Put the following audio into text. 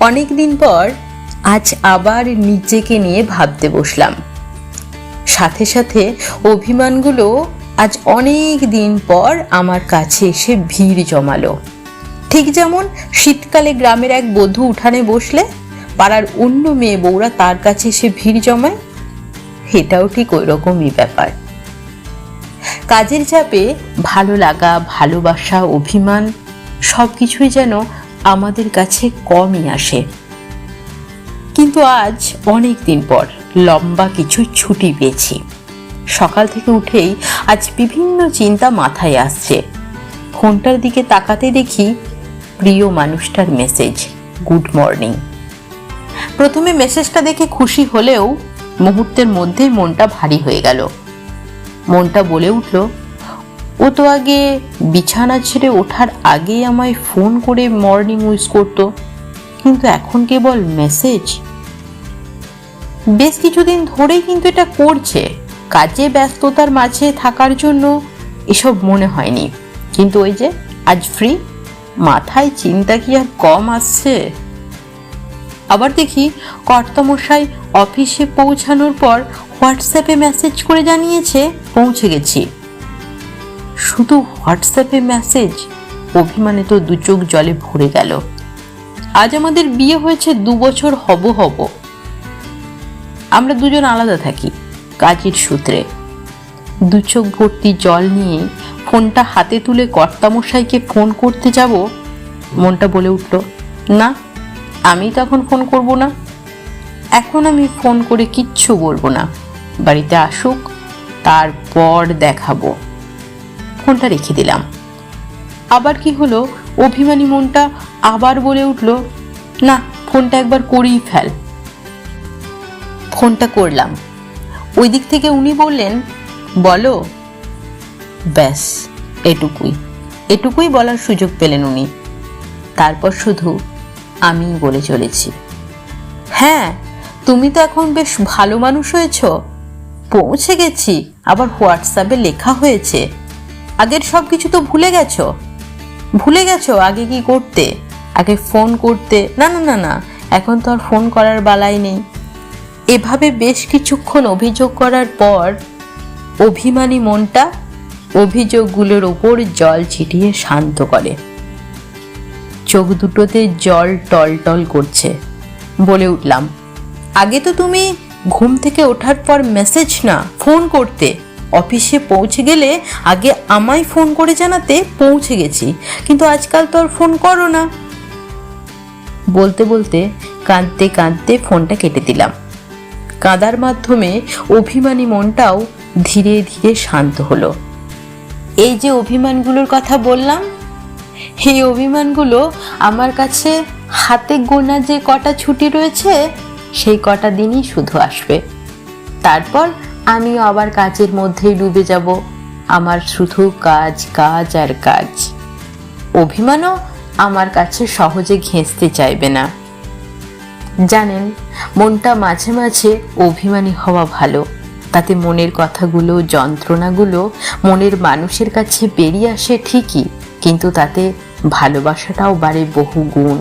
অনেক দিন পর আজ আবার নিজেকে নিয়ে ভাবতে বসলাম। সাথে সাথে অভিমানগুলো আজ অনেক দিন পর আমার কাছে এসে ভিড় জমালো। ঠিক যেমন শীতকালে গ্রামের এক বধূ উঠানে বসলে পাড়ার অন্য মেয়ে বউরা তার কাছে এসে ভিড় জমায়, এটাও ঠিক ওই রকমই ব্যাপার। কাজের চাপে ভালো লাগা, ভালোবাসা, অভিমান সবকিছুই যেন আমাদের কাছে কমই আসে। কিন্তু আজ অনেক দিন পর লম্বা কিছু ছুটি পেয়েছি। সকাল থেকে উঠেই আজ বিভিন্ন চিন্তা মাথায় আসছে। ফোনটার দিকে তাকাতে দেখি প্রিয় মানুষটার মেসেজ, গুড মর্নিং। প্রথমে মেসেজটা দেখে খুশি হলেও মুহূর্তের মধ্যেই মনটা ভারী হয়ে গেল। মনটা বলে উঠল, ও তো আগে বিছানা ছেড়ে ওঠার আগেই আমায় ফোন করে মর্নিং উইশ করতো, কিন্তু এখন কেবল মেসেজ। বেশ কিছুদিন ধরেই কিন্তু এটা করছে। কাজে ব্যস্ততার মাঝে থাকার জন্য এসব মনে হয়নি, কিন্তু ওই যে আজ ফ্রি, মাথায় চিন্তা কি আর কম আসছে। আবার দেখি কর্তামশাই অফিসে পৌঁছানোর পর হোয়াটসঅ্যাপে মেসেজ করে জানিয়েছে পৌঁছে গেছি। শুধু হোয়াটসঅ্যাপে মেসেজ, অভিমানে তো দু চোখ জলে ভরে গেল। আজ আমাদের বিয়ে হয়েছে 2 বছর হব। আমরা দুজন আলাদা থাকি কাজের সূত্রে। 2 চোখ ভর্তি জল নিয়ে ফোনটা হাতে তুলে কর্তামশাইকে ফোন করতে যাব, মনটা বলে উঠল, না, আমি তখন ফোন করব না। এখন আমি ফোন করে কিচ্ছু বলবো না, বাড়িতে আসুক তারপর দেখাবো। ফোনটা রেখে দিলাম। আবার কি হলো, অভিমানী মনটা আবার বলে উঠল, না, ফোনটা একবার করেই ফেল। ফোনটা করলাম। ওই দিক থেকে উনি বললেন, বলো। ব্যাস এটুকুই বলার সুযোগ পেলেন উনি। তারপর শুধু আমি বলে চলেছি, হ্যাঁ, তুমি তো এখন বেশ ভালো মানুষ হয়েছ, পৌঁছে গেছি, আবার হোয়াটসঅ্যাপে লেখা হয়েছে। আগের সব কিছু তো ভুলে গেছো আগে কি করতে, আগে ফোন করতে। না, এখন তো আর ফোন করার বালাই নেই। এভাবে বেশ কিছুক্ষণ অভিযোগ করার পর অভিমানী মনটা অভিযোগগুলোর ওপর জল ছিটিয়ে শান্ত করে। চোখ দুটোতে জল টলটল করছে। বলে উঠলাম, আগে তো তুমি ঘুম থেকে ওঠার পর মেসেজ না ফোন করতে, অফিসে পৌঁছে গেলে আগে আমায় ফোন করে জানাতে পৌঁছে গেছি, কিন্তু আজকাল তো আর ফোন করো না। বলতে বলতে কাঁদতে কাঁদতে ফোনটা কেটে দিলাম। কাঁদার মাধ্যমে অভিমানী মনটাও ধীরে ধীরে শান্ত হলো। এই যে অভিমানগুলোর কথা বললাম, এই অভিমানগুলো আমার কাছে হাতে গোনা যে কটা ছুটি রয়েছে, সেই কটা দিনই শুধু আসবে। তারপর আমিও আবার কাজের মধ্যেই ডুবে যাব। আমার শুধু কাজ কাজ আর কাজ। অভিমানও আমার কাছে সহজে ঘেঁষতে চাইবে না। জানেন, মনটা মাঝে মাঝে অভিমানী হওয়া ভালো। তাতে মনের কথাগুলো, যন্ত্রণাগুলো মনের মানুষের কাছে বেরিয়ে আসে ঠিকই, কিন্তু তাতে ভালোবাসাটাও বাড়ে বহু গুণ।